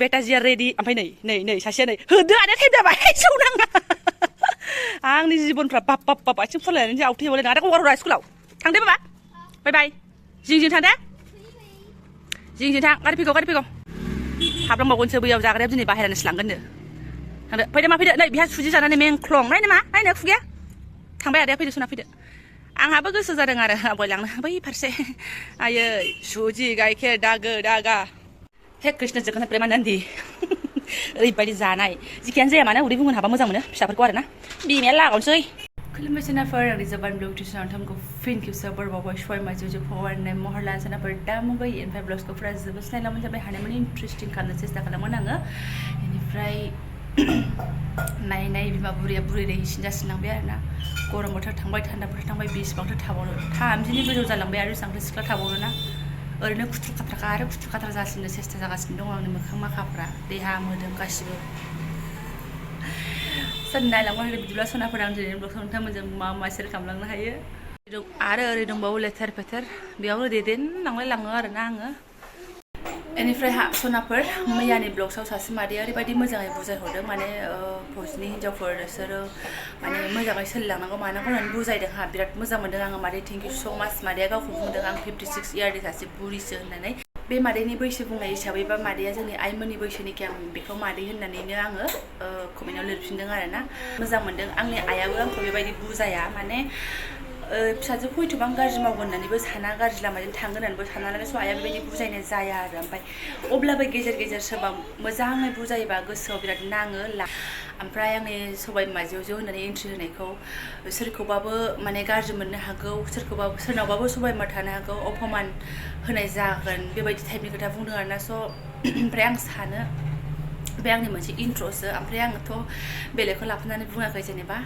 बेटाजिया ready ओमफ्राय नै सासेया नै होदो आरो टाइम जाबाय सौनाङा आंनि जिबनफ्रा बाप आथिं फुरलायनानै आवथेय हरलाय आरो गगार स्कुलाव थांदे बाबा बाय बाय जिं थां दे जिं थां गारि फैगौ हाबलांबावगोनसो बैयाव जाग्राया दिनै बाहेरानिसो लांगोननो थांदो फैदो मा फैदो नै बिहा सुजि जानानै मेंख्लं नायनो खुगाया थांबाय आदाया फैदो सना फैदो आंहाबो गोसो जादों आरो आबय लांनो बै फारसे आयै सुजि गाइखेर दागा हे कृष्ण जगन्नाथ प्रेमानन्दि ओरैबायदि जानाय जिखियानो जाया मानो उदै बुंनो हाबा मोजां मोनो फिसाफोरखौ आरोना बिमाया लागावनोसै खुलुमबाय सोनाफोर आंनि Jobanivlog नोंथांमोनखौ फिन खेबसे बरबावबाय सय माइजों फवारनाय महरला सोनाफोर दा मुगै ओमफ्राय ब्लग्सखौ फुरा जोबोद नायलांबाय जाबाय हानायमानि इन्टारेस्टिं खालामनो सेस्था खालामोन आङो बेनिफ्राय नाय बिमा बुरैया बुरै सिनजासिनलांबाय आरोना गरम बोथोर थांबाय थान्दा बोथोर थांबाय बेसेबांथो थाबावनो 30नि गोजौ जालांबाय आरो बेसेबांथो सिख्ला थाबावनो ना ओरैनो खुथ्रु खाथ्राखा आरो खुथ्रु खाथ्रा जासिनो सेस्था जागासिनो दं आंनि मोखां माखाफ्रा देहा मोदोम गासिबो नायलांबाय बिदिब्ला सनाफोर आं दिनै ब्लगखौ नोंथांमोनजों मा सेयार खालामलांनो हायो आरो ओरै दंबावो लेथेर फेथेर बेयावनो दैदेनलांलाय लाङो आरोना आङो बेनिफ्राय सनाफोर मैयानि ब्लग्सआव सासे मादैया ओरैबायदि मोजाङै बुजायहरदों माने फौजिनि हिन्जावफोर नोंसोरो माने मोजाङै सोलिलांनांगौ मानांगौ होननानै बुजायदों हा बिराद मोजां मोनदों आङो मादै थेंक इउ स' माच मादैया गावखौ बुंदों आं 56 इयारनि सासे बुरिसो होननानै बे मादैनि बैसो बुंनाय हिसाबै बा मादैया जोंनि आइमोननि बैसोनिखि आं बेखौ मादै होननानैनो आङो कमेन्टआव लिरफिनदों आरोना मोजां मोनदों आंनि आइयाबो आंखौ बेबायदि बुजाया माने फिसाजोखौ एथबां गाज्रि मावगोन होननानैबो साना गाज्रि लामाजों थांगोन होननानैबो साना नालाय स' आइया बेबायदि बुजायनाय जाया आरो ओमफ्राय अब्लाबो गेजेर सोरबा मोजाङै बुजायोबा गोसोआव बिराद नाङो ओमफ्राय आंनि सबाय बिमा जो होननानै एन्ट्रि होनायखौ सोरखौबाबो माने गाज्रि मोननो हागौ सोरनावबाबो सबाय बिमा थानो हागौ अपमान होनाय जागोन बेबायदि टाइपनि खोथा बुंदों आरोना स' ओमफ्राय आं सानो बे आंनि मोनसे इन्ट्र'सो ओमफ्राय आङोथ' बेलेगखौ लाफानानै बुङाखै जेनेबा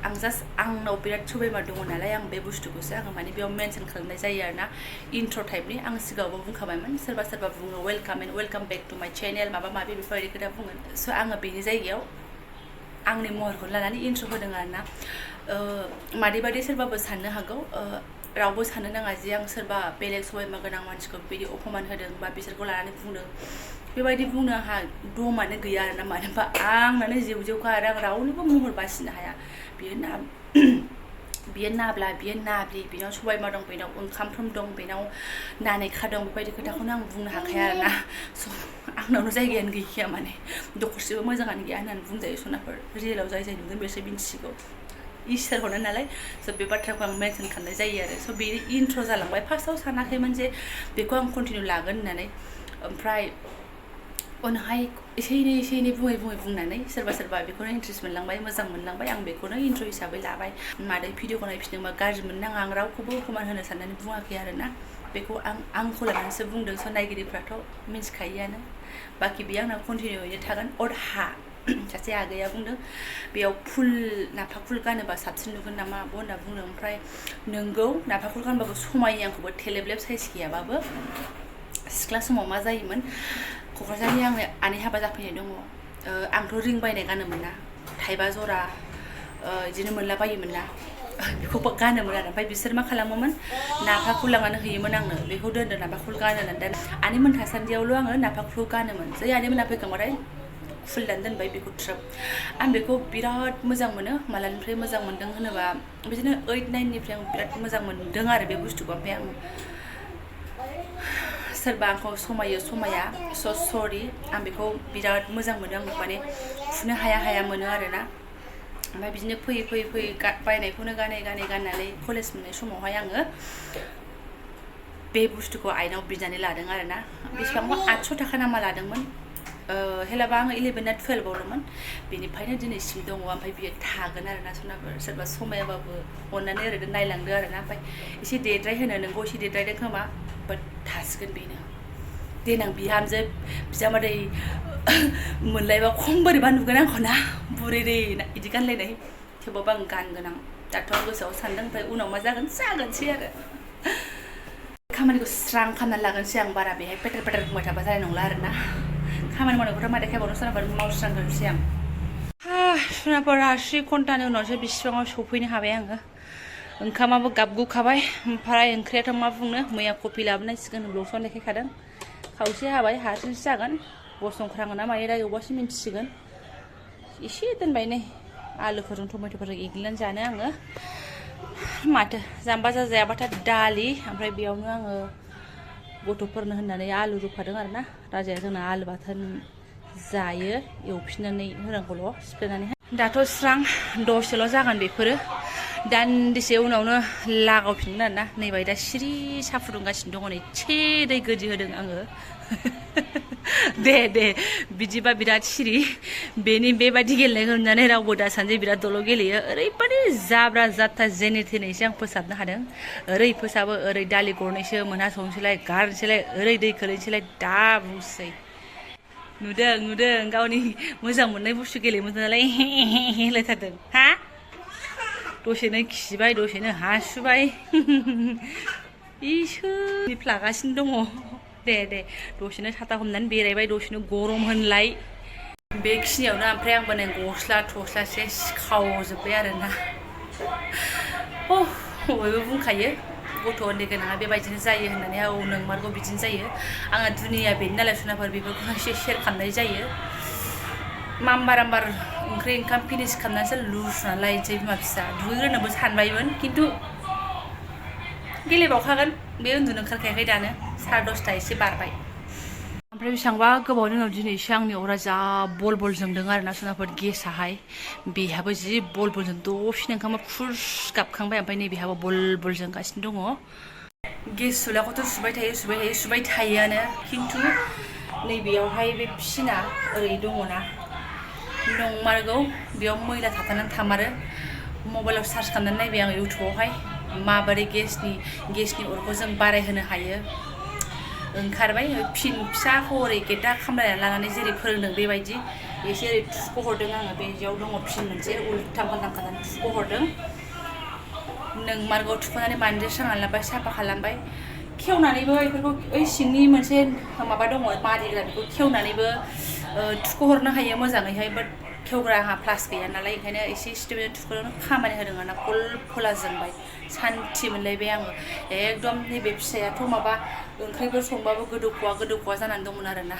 आं जास्ट आंनाव बिराद सबाय बिमा दङ नालाय आं बे बुस्थुखौसो आङो माने बेयाव मेनसन खालामनाय जायो आरोना इन्ट्र' टाइपनि आं सिगाङावबो बुंखाबायमोन सोरबा बुङो वेलकाम बेक टु माय चेनेल माबा माबि बेफोरबायदि खोथा बुङो स' आङो बेनि जायगायाव आंनि महरखौ लानानै इन्ट्र' होदों आरोना मादैबादि सोरबाबो साननो हागौ रावबो साननो नाङा जे आं सोरबा बेलेग सबाय बिमा गोनां मानसिखौ बिदि अपमान होदों बा बिसोरखौ लानानै बुंदों बेबायदि बुंनो आंहा दमानो गैया आरोना मानो होनबा आंनानो जिउखा आरो आं रावनिबो महर बासिनो हाया बियो नाब्ला बियो नाब्लि बेनाव सबाय बिमा दं बेनाव ओंखामफ्रोम दं बेनाव नानेखा दं बेबायदि खोथाखौनो आं बुंनो हाखाया आरोना स' आंनावनो जायगायानो गैखाया माने दखरसेबो मोजाङानो गैया होननानै बुंजायो सनाफोर रियेलाव जाय नुदों बेसो मिन्थिसिगौ इसोर हरनाय नालाय स' बे बाथ्राखौ आं मेनसन खालामनाय जायो आरो स' बे इन्ट्र' जालांबाय फार्स्टआव सानाखैमोन जे बेखौ आं कन्टिनिउ लागोन होननानै ओमफ्राय उनावहाय एसे एनै बुंनानै सोरबा बेखौनो इन्ट्रेस्ट मोनलांबाय मोजां मोनलांबाय आं बेखौनो इन्ट्र' हिसाबै लाबाय मादै भिडिअखौ नायफिनदोंबा गाज्रि मोननाङा आं रावखौबो अपमान होनो साननानै बुङाखै आरोना बेखौ आंखौ लानानैसो बुंदों स' नायगिरिफ्राथ' मिन्थिखायोआनो बाखि बेयो आंनाव कन्टिनिउयैनो थागोन सासे आगैया बुंदों बेयाव नाफा फुल गानोबा साबसिन नुगोन नामा आब' होनना बुंदों ओमफ्राय नोंगौ नाफा फुल गानबाबो समायो आंखौबो थेलेबलेब साइज गैयाबाबो सिख्ला समाव मा जायोमोन क'क्राझारनि आंनि आनै हाबा जाफैनाय दङ आंथ' रिं बायनाय गानोमोन ना थाइबा जरा बिदिनो मोनलाबायोमोन ना बेखौ गानोमोन आरो ओमफ्राय बिसोर मा खालामोमोन नाफा फुल लांनानै होयोमोन आंनो बेखौ दोनदो नाफा फुल गानो होननानै दा आनैमोन थासान्दियावल' आङो नाफा फुल गानोमोन जै आनैमोना फैखांबाथाय फुल दान दोनबाय बेखौ ट्रोब आं बेखौ बिराद मोजां मोनो मालानिफ्राय मोजां मोनदों होनोबा बिदिनो 8-9निफ्राय आं बिराद मोजां मोनदों आरो बे बुस्थुखौ ओमफ्राय आं सोरबा आंखौ समाया स' सरि आं बेखौ बिराद मोजां मोनो आं माने फुनो हाया मोनो आरोना ओमफ्राय बिदिनो फैयै बायनायखौनो गाननानै कलेज मोननाय समावहाय आङो बे बुस्थुखौ आइनाव बिनानै लादों आरोना बेसेबांबा 800 थाखा नामा लादोंमोन हेलाबा आङो 11 ना 12आवल'मोन बेनिफ्रायनो दिनैसिम दङ ओमफ्राय बियो थागोन आरोना सोरबा समायाबाबो अननानै ओरैनो नायलांदो आरोना ओमफ्राय एसे देद्राय होनो नोंगौ एसे देद्रायदों खोमा बाट थासिगोन बेनो देनां बिहामजो बिजामादै मोनलायबा खम बोरैबा नुगोन आंखौ ना बुरै बिदि गानलायनाय थेवबाबो आं गानगोन आं दाथ' आं गोसोआव सानदों ओमफ्राय उनाव मा जागोनसै आरो खामानिखौ स्रां खालामनानै लागोनसै आं बारा बेहाय पेटेर बुंबाय थाबा जानाय नंला आरोना खामानि मावनायखौथ' मा देखायबावनो सोरनाबा मावस्रांगोनसै आं सोरनाबा 10 घन्टानि उनावसो बिसिबाङाव सफैनो हाबाय आङो ओंखामाबो गाबगुखाबाय ओमफ्राय ओंख्रियाथ' मा बुंनो मैया कफि लाबोनांसिगोन ब्लगआव देखायखादों खावसे हाबाय हारसिंसो जागोन गसंख्राङो ना मायो दा एवबासो मिन्थिसिगोन एसे दोनबाय नै आलुफोरजों टमेट'फोरजों एग्लिनानै जानो आङो माथो जाम्बा जाजायाबाथाय दालि ओमफ्राय बेयावनो आङो गथ'फोरनो होननानै आलु रुफादों आरो ना राजाया जोंना आलु बाथोन जायो एवफिननानै होनांगौल' सिफ्लेनानैहाय दाथ' स्रां दसेल' जागोन बेफोरो दान्दिसे उनावनो लागावफिनगोन आरोना नैबाय दा सिरि साहा फुदुंगासिनो दङ नै एसे दै गोदि होदों आङो दे बिदिबा बिराद सिरि बेनि बेबायदि गेलेनायखौ नुनानै रावबो दासान्दि बिराद दल' गेलेयो ओरैबादि जाब्रा जाथा जेने थेनैसो आं फोसाबनो हादों ओरै फोसाबो ओरै दालि गरनैसो मोनहासंसैलाय गारनोसैलाय ओरै दै खोलैनोसैलाय दा बुंसै नुदों गावनि मोजां मोननाय बुस्थु गेलेयोमोन नालाय होनलायथारदों हा दसेनो खिबाय दसेनो हासुबाय इसोर फ्लागासिनो दङ दे दसेनो साथा हमनानै बेरायबाय दसेनो गरम होनलाय बेखिनियावनो ओमफ्राय आंबो नै गस्ला थस्लासे सिखावजोब्बाय आरोना बयबो बुंखायो गथ' उन्दै गोनाङा बेबायदिनो जायो होननानै औ नोंमारगौ बिदिनो जायो आंहा दुनिया बेनि नालाय सुनाफोर बेफोरखौ एसे शेयार खालामनाय जायो माम्बार ओंख्रि ओंखाम फिनिश खालामनानैसो लुस्रानानै लायनोसै बिमा फिसा दुगैग्रोनोबो सानबायमोन खिन्थु गेलेबावखागोन बे उन्दुनो ओंखारखायाखै दानो 10:30 एसे बारबाय ओमफ्राय बेसेबांबा गोबावनि उनाव दिनैसो आंनि अरा जा बल जोंदों आरोना सनाफोर गेसाहाय बेहाबो जि बल जों दसेनो ओंखामा फुर्स गाबखांबाय ओमफ्राय नै बेहाबो बल जोंगासिनो दङ गेस सुलाखौथ' सुबाय थायोआनो खिन्थु नैबेयावहाय बे फिना ओरै दङना नंमारगौ बेयाव मैला थाबथानानै थामारो मबाइलाव सार्च खालामनानै नायबाय आं इउटुबावहाय माबोरै गेसनि अरखौ जों बारायहोनो हायो ओंखारबाय फिन फिसाखौ ओरै गेटा खामलायनानै लानानै जेरै फोरोंदों बेबायदि एसे ओरै थुख' हरदों आङो बेयाव दङ फिन मोनसे उल्टां फाल्टां खालामनानै थुख' हरदों नोंमारगौ थुख'नानै बानदेरस्रांनानै लाबाय साफा खालामबाय खेवनानैबो बेफोरखौ ओइ सिंनि मोनसे माबा दङ मारिग्रा बेखौ खेवनानैबो थुख' हरनो हायो मोजाङैहाय बाट खेवग्रा आंहा प्लास गैया नालाय ओंखायनो एसे स्टेपजों थुख'नायावनो खामानि होदों आंना फोला जोंबाय सान्थि मोनलायबाय आङो एकदम नैबे फिसायाथ' माबा ओंख्रिफोर संबाबो गोदौख'वा जानानै दंमोन आरोना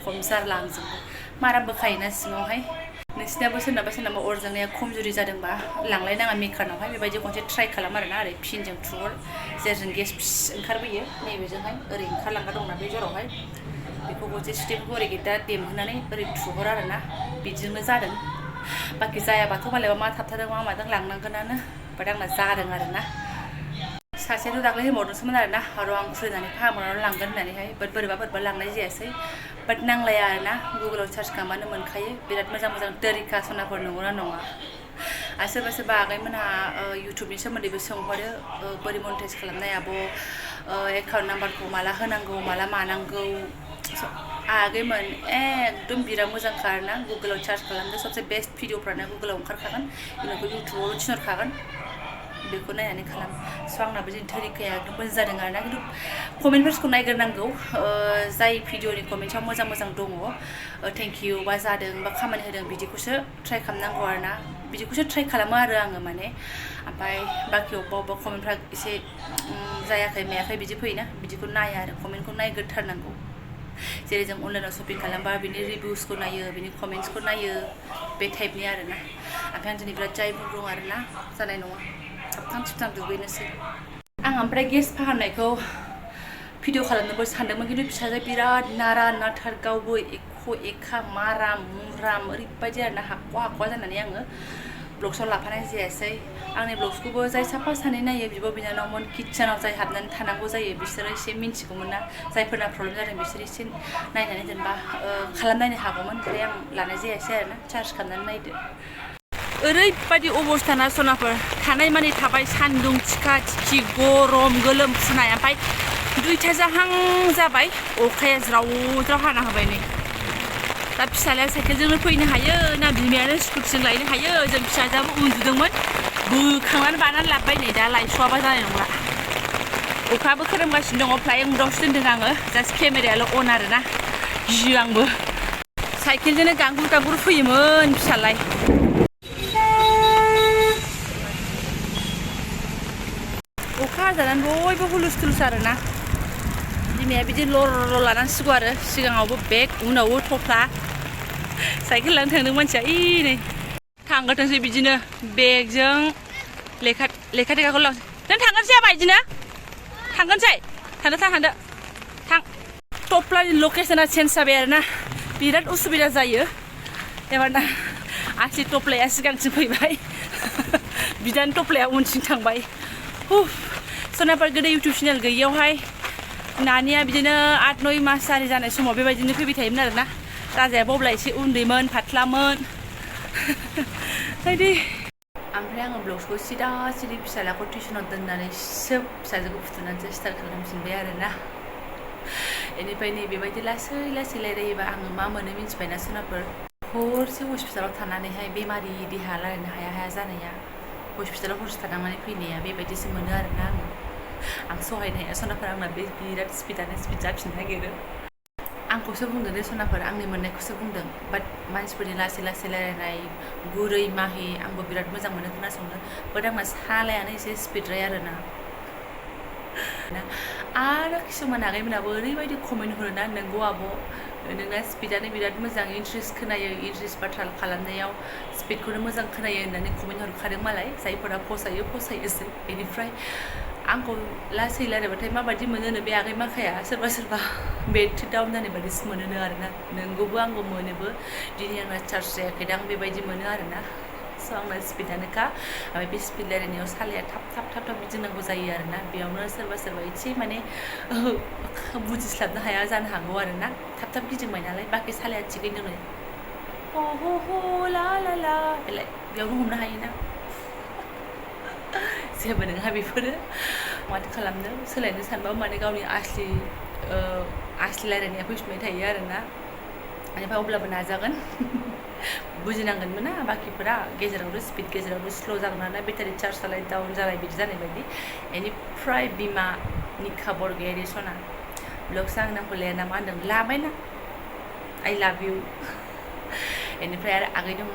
खम जारला आंजोंबो मारामबो खायोना सिङावहाय नोंसिनाबो सोरनाबा अर जोंनाया खमजुरि जादोंबा लांलायनाङा मेकारनावहाय बेबायदि खनसे ट्राइ खालाम आरोना ओरै फिनजों थुहर जेरजों गेस फिस ओंखारबोयो नैबेजोंहाय ओरै ओंखारलांग्रा दंना बे जरावहाय बेखौ गंसे स्टेपखौ ओरै दा देमहोनानै ओरै थुहर आरोना बिदिजोंनो जादों बाखि जायाबाथ' मालायबा मा थाबथादों मा मादों लांनांगोनानो बाट आंना जादों आरोना सासेयाथ' दाख्लै होनबावदोंसोमोन आरोना आरो आं खुलिनानै फाहामनानै लांगोन होननानैहाय बाट बोरैबा लांनाय जायासै बाट नांलाया आरोना गुगोलाव सार्च खालामबानो मोनखायो बिराद मोजां तरिका सनाफोर नंगौना नङा आरो सोरबा आगैमोनहा इउटुबनि सोमोन्दैबो सोंहरो बोरै मनिटाइज खालामनाय आब' एकाउन्ट नाम्बारखौ माला होनांगौ माला मानांगौ आगैमोन एकदम बिराद मोजांखा आरोना गुगोलाव सार्च खालामदो सबसे बेस्ट भिडिअफ्रानो गुगोलाव ओंखारखागोन इउनिखौ इउटुबावल' थिनहरखागोन बेखौ नायनानै खालाम स' आंनाबो जोंनि तरिकाया एकदम मोजां जादों आरोना खिन्थु कमेन्टफोरखौ नायग्रोनांगौ जाय भिडिअनि कमेन्टआव मोजां दङ थेंक इउ बा जादों बा खामानि होदों बिदिखौसो ट्राइ खालामनांगौ आरोना बिदिखौसो ट्राइ खालामो आरो आङो माने ओमफ्राय बाखि अबेबा कमेन्टफ्रा एसे जायाखै मायाखै बिदि फैयोना बिदिखौ नाया आरो कमेन्टखौ नायग्रोथारनांगौ जेरै जों अनलाइनाव शपिं खालामबा बिनि रिभिउसखौ नायो बिनि कमेन्ट्सखौ नायो बे टाइपनि आरोना ओमफ्राय आं दिनै बिराद जायफोर दं आरोना जानाय नङा थाबथां दुगैनोसै आं ओमफ्राय गेस फाहामनायखौ भिडिअ खालामनोबो सानदोंमोन खिन्थु फिसाजों बिराद नाथार गावबो एखा माराम ओरैबायदि आरोना हाख'वा जानानै आङो ब्लग्सआव लाफानाय जायासै आंनि ब्लग्सखौबो जाय साफा सानै नायो बिब' बिनानावमोन किटचेनाव जाय हाबनानै थानांगौ जायो बिसोरो एसे मिन्थिगौमोन ना जायफोरना प्रब्लेम जादों बिसोर एसे नायनानै जेनेबा खालामनायनो हागौमोन ओमफ्राय आं लानाय जायासै आरोना चार्ज खालामनानै नायदो ओरैबायदि अबस्थाना सनाफोर थानाय माने थाबाय सान्दुं थिखि गरम गोलोमफुनाय ओमफ्राय 2टा जाहां जाबाय अखाया ज्राव हाना होबाय नै दा फिसालाया साइकेलजोंनो फैनो हायो ना बिमायानो स्कुटिजों लायनो हायो जों फिसाजोआबो उन्दुदोंमोन बोखांनानै बानानै लाबोबाय नै दा लायस'वाबा जानाय नंला अखाबो खोरोमगासिनो दङ फ्लाइं मुदावसो दोन्दों आङो जास्ट केमेरायाल' अन आरोना गियो आंबो साइकेलजोंनो गांगुर फैयोमोन फिसालाय अखा हाजानानै बयबो हुलुस थुलुस आरोना बिमाया बिदि लर लानांसिगौ आरो सिगाङावबो बेग उनावबो थफ्ला साइकेल लानो थांदों मानसिया नै थांगोरथोंसै बिदिनो बेगजों लेखा टेखाखौ लां नों थांगोनसै आबा बिदिनो थांगोनसै थांदो थां थफ्लानि लकेसना चेन्ज जाबाय आरोना बिराद उसुबिदा जायो एबारना आसि थफ्लाया सिगांथिं फैबाय बिदानि थफ्लाया उनथिं थांबाय सनाफोर गोदो इउटुब चेनेल गैयियावहाय नानिया बिदिनो 8-9 मास जारि जानाय समाव बेबायदिनो फैबाय थायोमोन आरोना राजायाबो अब्ला एसे उन्दैमोन फाथ्लामोन ओमफ्राय आङो ब्लग्सखौ सिरि फिसालाखौ टिउसनाव दोननानैसो फिसाजोखौ फुथुनानैसो स्टार्ट खालामफिनबाय आरोना बेनिफ्राय बेबायदि लासै रायलायोबा आङो मा मोनो मिन्थिबायना सनाफोर हरसे हस्पिटालाव थानानैहाय बेमारि देहा रायलायनो हाया जानाया हस्पिटालाव हरसे थानांनानै फैनाया बेबायदिसो मोनो आरोना आं सहायनो हाया सनाफोर आंना बिराद स्पिड जाफिननो नागिरो आंखौसो बुंदों दे सनाफोर आंनि मोननायखौसो बुंदों बाट मानसिफोरनि लासै रायलायनाय गुरै माहि आंबो बिराद मोजां मोनो खोनासंनो बाट आंना सालायानो एसे स्पिडद्राय आरोना आरो किसुमान आगैमोनाबो ओरैबायदि कमेन्ट हरोना नोंगौ आब' नोंना स्पिडानो बिराद मोजां इन्ट्रेस्ट खोनायो इन्ट्रेस्ट बाथ्रा खालामनायाव स्पिडखौनो मोजां खोनायो होननानै कमेन्ट हरखादों मालाय जायफोरा फसायोसै बेनिफ्राय आंखौ लासै रायलायबाथाय माबायदि मोनो बे आगै माखाया सोरबा बेट डाउन जानाय बायदिसो मोनो आरोना नोंगौबो आंबो मोनोबो दिनै आंना चार्ज जायाखैदां बेबायदि मोनो आरोना स' आंना स्पिडानोखा ओमफ्राय बे स्पिड रायलायनायाव सालाया थाब गिदिंनांगौ जायो आरोना बेयावनो सोरबा एसे माने बुजिस्लाबनो हाया जानो हागौ आरोना थाब गिदिंबाय नालाय बाखि सालाया थिगैनो दङ ला बेलाय बेयावनो हमनो हायोना जेबो नङा बेफोरो माथो खालामनो सोलायनो सानबाबो माने गावनि आसलि रायलायनाया फैफिनबाय थायो आरोना बेनिफ्राय अब्लाबो नाजागोन बुजिनांगोनमोन ना बाखिफोरा गेजेरावनो स्पिड गेजेरावनो स्ल' जागोन ना बेटारि चार्ज जालाय डाउन जालाय बिदि जानाय बायदि बेनिफ्राय बिमानि खबर गैया सना ब्लग्स आं नामखौ लाया ना मा होनदों लाबायना आइ लाभ इउ बेनिफ्राय आरो आगै दङ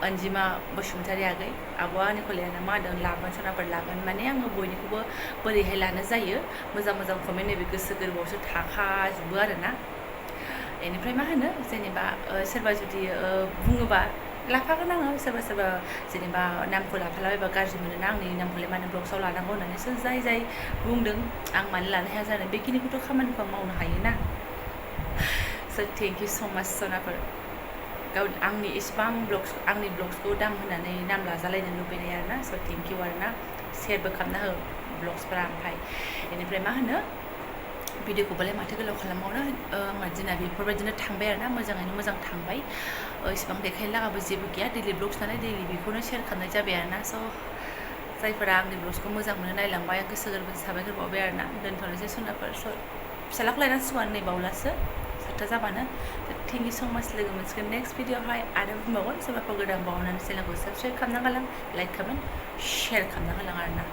अनजिमा बसुमतारी आगै आब'आ आंनिखौ लाया ना मा होनदों लागोन सनाफोर लागोन माने आङो बयनिखौबो बोरैहाय लानो जायो मोजां कमेन्ट नैबे गोसो गोरबोआवसो थाखाजोबो आरोना बेनिफ्राय मा होनो जेनेबा सोरबा जुदि बुङोबा लाफागोन आङो सोरबा जेनेबा नामखौ लाफालाबायबा गाज्रि मोनोना आंनि नामखौलाय मानो ब्लग्सआव लानांगौ होननानैसो जाय बुंदों आं मानो लानो हाया जानो बेखिनिखौथ' खामानिखौ आं मावनो हायोना स' थेंक इउ स' माच सनाफोर आंनि इसिबां आंनि ब्लग्सखौ दाम होनानै नाम लाजालायनो लुबैनाय आरोना स' थेंक इउ आरोना शेयारबो खालामना हो ब्लग्सफोरा ओमफ्राय बेनिफ्राय मा होनो भिडिअखौबालाय माथो गोलाव खालामबावनो आंना दिना बेफोरबायदिनो थांबाय आरोना मोजाङैनो मोजां थांबाय इसिबां देखायनो लागाबो जेबो गैया दैलि ब्लग्स नालाय दैलि बेखौनो शेयार खालामनाय जाबाय आरोना स' जायफोरा आंनि ब्लग्सखौ मोजां मोनो नायलांबाय आं गोसो गोरबोजों साबायखर बावबाय आरोना दोनथ'नोसै सनाफोर फिसालाखौ लायनांसिगौ आरो नै बावलासो 7था जाबानो थेंक इउ स' माच लोगो मोनसिगोन नेक्स्ट भिडिअआवहाय आरो बुंबावगोन सोरबाफोर गोदान बावनानै चेनेलखौ साबस्क्राइब खालामना गालां लाइक कमेन्ट शेयार खालामना गालां आरोना